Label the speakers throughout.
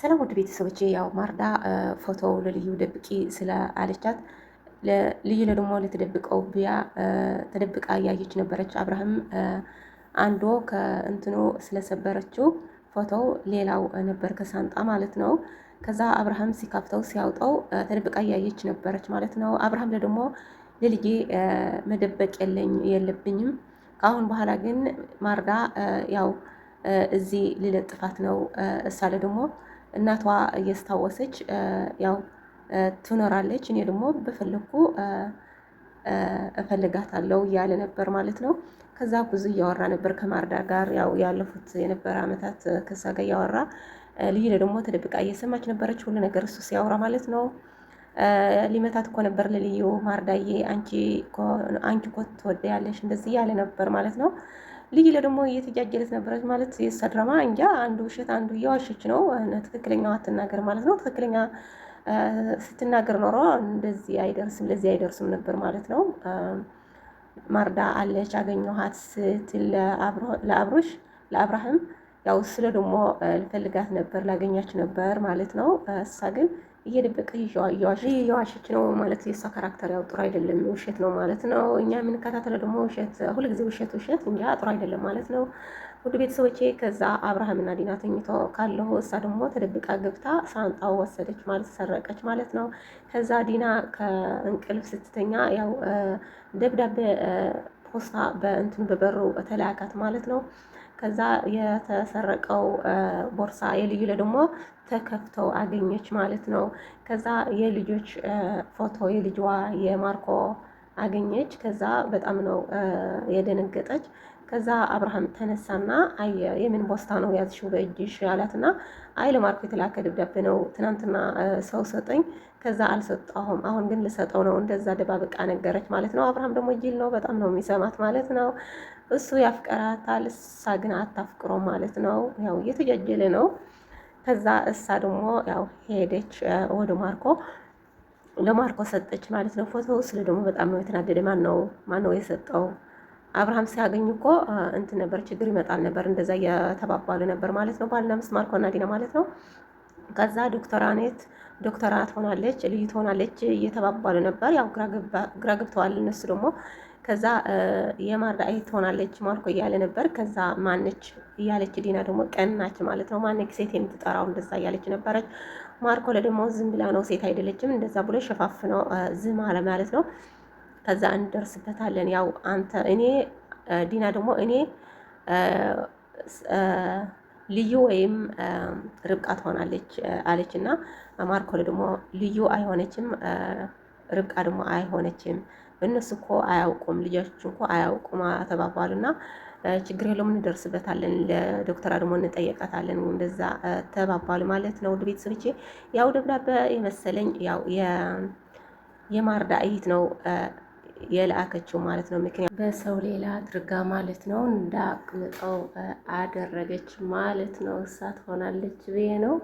Speaker 1: ሰላም ውድ ቤተሰቦቼ፣ ያው ማርዳ ፎቶው ለልዩ ደብቂ ስለ አለቻት ልዩ ደግሞ ልትደብቀው ብያ ተደብቃ እያየች ነበረች። አብርሃም አንዶ ከእንትኑ ስለሰበረችው ፎቶው ሌላው ነበር ከሳንጣ ማለት ነው። ከዛ አብርሃም ሲካፍተው ሲያውጣው ተደብቃ እያየች ነበረች ማለት ነው። አብርሃም ደግሞ ለልጄ መደበቅ የለብኝም ከአሁን በኋላ ግን ማርዳ ያው እዚህ ልለጥፋት ነው እሳለ ደግሞ እናቷ እያስታወሰች ያው ትኖራለች። እኔ ደግሞ በፈለኩ እፈልጋታለሁ እያለ ነበር ማለት ነው። ከዛ ብዙ እያወራ ነበር ከማርዳ ጋር ያው ያለፉት የነበረ አመታት ከዛ ጋር እያወራ ልዩ ደግሞ ተደብቃ እየሰማች ነበረች ሁሉ ነገር እሱ ሲያወራ ማለት ነው። ሊመታት እኮ ነበር ለልዩ ማርዳዬ አንቺ እኮ ትወደያለሽ እንደዚህ እያለ ነበር ማለት ነው። ልዩ ደግሞ እየተጃጀለች ነበረች ማለት የእሷ ድራማ እንጃ አንዱ ውሸት አንዱ እየዋሸች ነው። ትክክለኛዋ አትናገር ማለት ነው። ትክክለኛ ስትናገር ኖሮ እንደዚህ አይደርስም ለዚህ አይደርስም ነበር ማለት ነው። ማርዳ አለች አገኘኋት ስትል ለአብርሃም ያው ስለ ደግሞ ልፈልጋት ነበር ላገኛች ነበር ማለት ነው። እሷ ግን እየደበቀ እየዋሸች ነው ማለት የእሷ ካራክተር ያው ጥሩ አይደለም፣ ውሸት ነው ማለት ነው። እኛ የምንከታተለው ደግሞ ውሸት ሁልጊዜ ውሸት እንጃ ጥሩ አይደለም ማለት ነው። ውድ ቤተሰቦቼ ከዛ አብርሃምና ዲና ተኝቶ ካለው እሷ ደግሞ ተደብቃ ገብታ ሳንጣው ወሰደች ማለት ሰረቀች ማለት ነው። ከዛ ዲና ከእንቅልፍ ስትተኛ ያው ደብዳቤ ፖስታ በእንትኑ በበሩ ተላካት ማለት ነው። ከዛ የተሰረቀው ቦርሳ የልዩ ደግሞ ተከፍተው አገኘች ማለት ነው። ከዛ የልጆች ፎቶ የልጅዋ የማርኮ አገኘች። ከዛ በጣም ነው የደነገጠች። ከዛ አብርሃም ተነሳና አየ የምን ቦስታ ነው ያዝሽው በእጅሽ አላትና አይ ለማርኮ የተላከ ደብዳቤ ነው ትናንትና ሰው ሰጠኝ ከዛ አልሰጠሁም አሁን ግን ልሰጠው ነው እንደዛ ደባብቃ ነገረች ማለት ነው። አብርሃም ደግሞ ጅል ነው በጣም ነው የሚሰማት ማለት ነው። እሱ ያፍቀራታል እሷ ግን አታፍቅሮ ማለት ነው። ያው እየተጃጀለ ነው። ከዛ እሷ ደግሞ ያው ሄደች ወደ ለማርኮ ሰጠች ማለት ነው። ፎቶ ስለ ደግሞ በጣም ነው የተናደደ። ማን ነው የሰጠው? አብርሃም ሲያገኝ እኮ እንትን ነበር ችግር ይመጣል ነበር እንደዛ እየተባባሉ ነበር ማለት ነው። ባልና ሚስት ማርኮና ዲና ማለት ነው። ከዛ ዶክተራ ትሆናለች ልዩ ትሆናለች እየተባባሉ ነበር። ያው ግራ ገብተዋል እነሱ ደግሞ። ከዛ የማርዳ ትሆናለች ማርኮ እያለ ነበር። ከዛ ማነች እያለች ዲና ደግሞ ቀናች ማለት ነው። ማነች ሴት የምትጠራው እንደዛ እያለች ነበረች። ማርኮ ደግሞ ዝም ብላ ነው ሴት አይደለችም እንደዛ ብሎ ሸፋፍነው ዝም አለ ማለት ነው። ከዛ እንደርስበታለን ያው አንተ እኔ ዲና ደግሞ እኔ ልዩ ወይም ርብቃ ትሆናለች አለች እና ማርኮ ደግሞ ልዩ አይሆነችም ርብቃ ደግሞ አይሆነችም እነሱ እኮ አያውቁም ልጆች እኮ አያውቁም ተባባሉና ችግር የለውም እንደርስበታለን ለዶክተር ደግሞ እንጠየቃታለን እንደዛ ተባባሉ ማለት ነው። ውድ ቤተሰቦቼ ያው ደብዳቤ የመሰለኝ ያው የማርዳ እይት ነው የላከችው ማለት ነው። ምክንያት በሰው ሌላ አድርጋ ማለት ነው እንዳቅምጠው አደረገች ማለት ነው። እሷ ትሆናለች ብዬ ነው።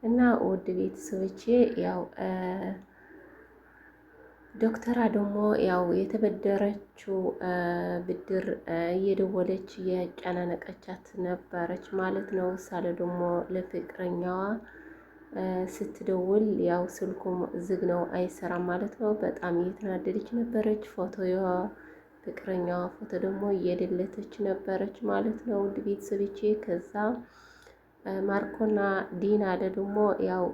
Speaker 1: እና ውድ ቤተሰቦቼ ያው ዶክተራ ደግሞ ያው የተበደረችው ብድር እየደወለች የጨናነቀቻት ነበረች ማለት ነው። ሳለ ደግሞ ለፍቅረኛዋ ስትደውል ያው ስልኩም ዝግ ነው አይሰራም ማለት ነው። በጣም እየተናደደች ነበረች። ፍቅረኛዋ ፎቶ ደግሞ እየደለተች ነበረች ማለት ነው። ውድ ቤተሰቦቼ ከዛ ማርኮና ዲና ደግሞ ያው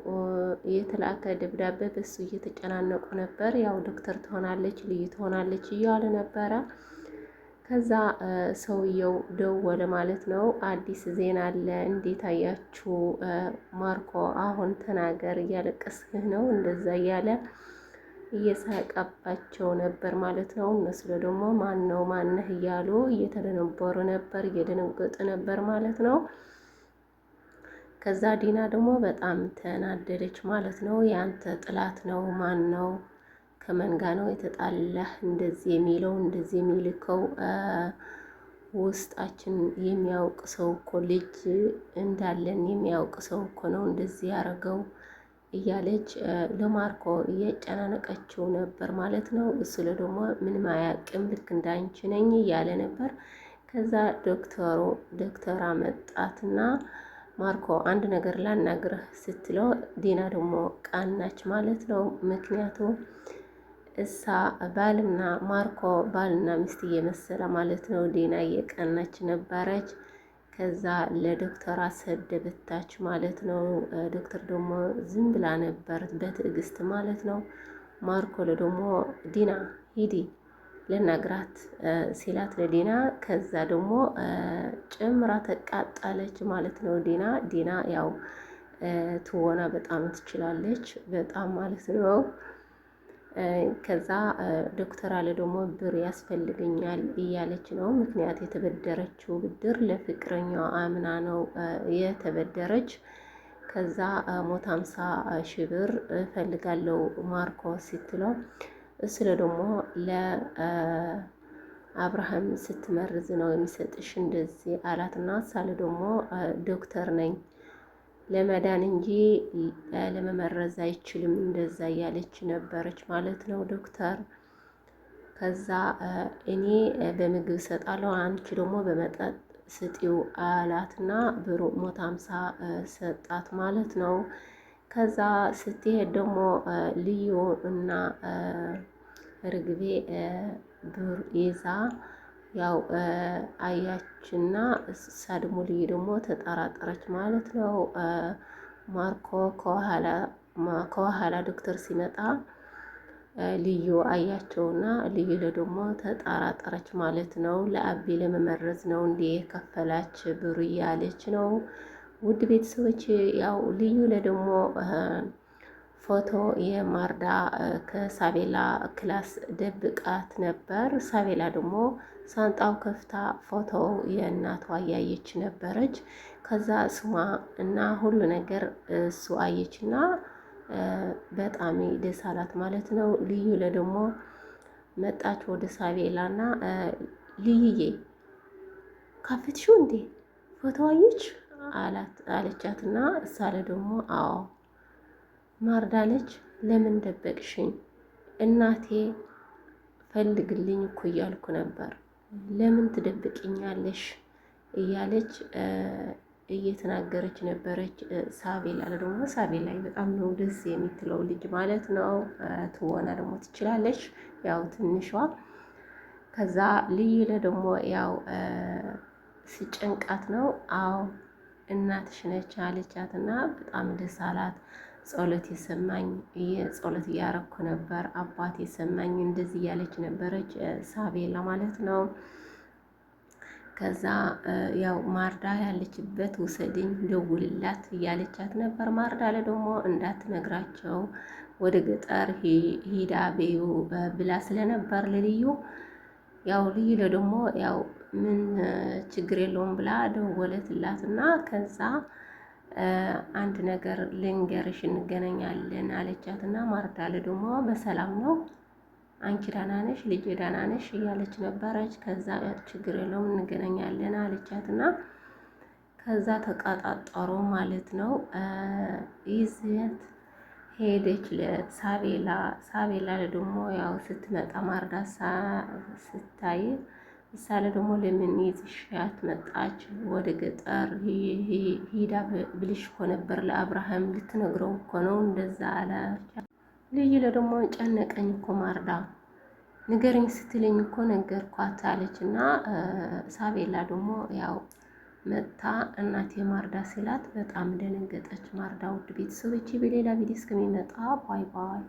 Speaker 1: የተላከ ደብዳቤ በሱ እየተጨናነቁ ነበር። ያው ዶክተር ትሆናለች ልዩ ትሆናለች እያለ ነበረ። ከዛ ሰውየው ደወለ ማለት ነው። አዲስ ዜና አለ እንዴት አያችሁ? ማርኮ አሁን ተናገር እያለቀስህ ነው እንደዛ እያለ እየሳቀባቸው ነበር ማለት ነው። እነሱ ደግሞ ማነህ እያሉ እየተደነበሩ ነበር እየደነገጡ ነበር ማለት ነው። ከዛ ዲና ደግሞ በጣም ተናደደች ማለት ነው። ያንተ ጥላት ነው ማን ነው ከመንጋ ነው የተጣላህ እንደዚህ የሚለው እንደዚህ የሚልከው ውስጣችን የሚያውቅ ሰው እኮ ልጅ እንዳለን የሚያውቅ ሰው እኮ ነው እንደዚህ ያደረገው እያለች ለማርኮ እያጨናነቀችው ነበር ማለት ነው። እሱ ደግሞ ምንም አያውቅም ልክ እንዳንቺ ነኝ እያለ ነበር። ከዛ ዶክተራ መጣትና ማርኮ አንድ ነገር ላናግርህ ስትለው ዲና ደግሞ ቃናች ማለት ነው። ምክንያቱም እሳ ባልና ማርኮ ባልና ሚስት እየመሰለ ማለት ነው። ዲና እየቀናች ነበረች። ከዛ ለዶክተር አሰደበታች ማለት ነው። ዶክተር ደግሞ ዝም ብላ ነበር በትዕግስት ማለት ነው። ማርኮ ደግሞ ዲና ሂዲ ልነግራት ሲላት ለዲና ከዛ ደግሞ ጨምራ ተቃጣለች ማለት ነው። ዲና ያው ትወና በጣም ትችላለች በጣም ማለት ነው። ከዛ ዶክተር አለ ደግሞ ብር ያስፈልገኛል እያለች ነው። ምክንያት የተበደረችው ብድር ለፍቅረኛዋ አምና ነው የተበደረች። ከዛ 150,000 ብር እፈልጋለሁ ማርኮ ስትለው ስለ ደግሞ ለአብርሃም ስትመርዝ ነው የሚሰጥሽ እንደዚህ አላትና ሳለ ደግሞ ዶክተር ነኝ ለመዳን እንጂ ለመመረዝ አይችልም እንደዛ እያለች ነበረች ማለት ነው ዶክተር። ከዛ እኔ በምግብ እሰጣለሁ አንቺ ደግሞ በመጠጥ ስጢው አላትና ብሩ 150 ሰጣት ማለት ነው። ከዛ ስትሄድ ደግሞ ልዩ እና ርግቤ ብር ይዛ ያው አያችና ሳድሞ ልዩ ደግሞ ተጠራጠረች ማለት ነው። ማርኮ ከኋላ ዶክተር ሲመጣ ልዩ አያቸውና ልዩ ደግሞ ተጠራጠረች ማለት ነው። ለአቤ ለመመረዝ ነው እንዴ የከፈላች ብሩ እያለች ነው። ውድ ቤተሰቦች ያው ልዩ ለደግሞ ፎቶ የማርዳ ከሳቤላ ክላስ ደብቃት ነበር። ሳቤላ ደግሞ ሳንጣው ከፍታ ፎቶ የእናቷ እያየች ነበረች። ከዛ ስሟ እና ሁሉ ነገር እሱ አየችና በጣም ደስ አላት ማለት ነው። ልዩ ለደግሞ መጣች ወደ ሳቤላና ልዩዬ ካፈትሽው እንዴ ፎቶ አየች አለቻትና እሳለ ደግሞ አዎ ማርዳለች። ለምን ደበቅሽኝ? እናቴ ፈልግልኝ እኮ እያልኩ ነበር፣ ለምን ትደብቅኛለሽ? እያለች እየተናገረች ነበረች። ሳቤላ ደግሞ ሳቤላ በጣም ነው ደስ የምትለው ልጅ ማለት ነው። ትወና ደግሞ ትችላለች ያው ትንሿ። ከዛ ልዩ ደግሞ ያው ሲጨንቃት ነው አዎ እናትሽ ነች አለቻትና በጣም ደስ አላት። ጸሎት የሰማኝ ጸሎት እያረኩ ነበር አባት የሰማኝ እንደዚህ እያለች ነበረች ሳቤላ ማለት ነው። ከዛ ያው ማርዳ ያለችበት ውሰድኝ ደውልላት እያለቻት ነበር። ማርዳ ደግሞ እንዳትነግራቸው ወደ ገጠር ሂዳ በዩ ብላ ስለነበር ለልዩ ያው ልዩ ደግሞ ያው ምን ችግር የለውም ብላ ደወለትላትና ከዛ አንድ ነገር ልንገርሽ እንገናኛለን አለቻትና ማርዳለ ደግሞ በሰላም ነው አንቺ ዳና ነሽ ልጄ ዳና ነሽ እያለች ነበረች። ከዛ ችግር የለውም እንገናኛለን አለቻትና ከዛ ተቃጣጠሩ ማለት ነው። ይዘት ሄደች ለሳቤላ። ሳቤላ ደግሞ ያው ስትመጣ ማርዳ ስታይ ምሳሌ ደግሞ ለምን ይዝሻት መጣች ወደ ገጠር ሂዳ ብልሽ እኮ ነበር ለአብርሃም ልትነግረው እኮ ነው እንደዛ አላቻት። ልዩ ደግሞ ጨነቀኝ እኮ ማርዳ ንገረኝ ስትለኝ እኮ ነገርኳት አለችና ሳቤላ ደግሞ ያው መጥታ እናቴ ማርዳ ሲላት በጣም ደነገጠች ማርዳ። ውድ ቤተሰቦቼ በሌላ ቪዲዮ እስከሚመጣ ባይ ባይ።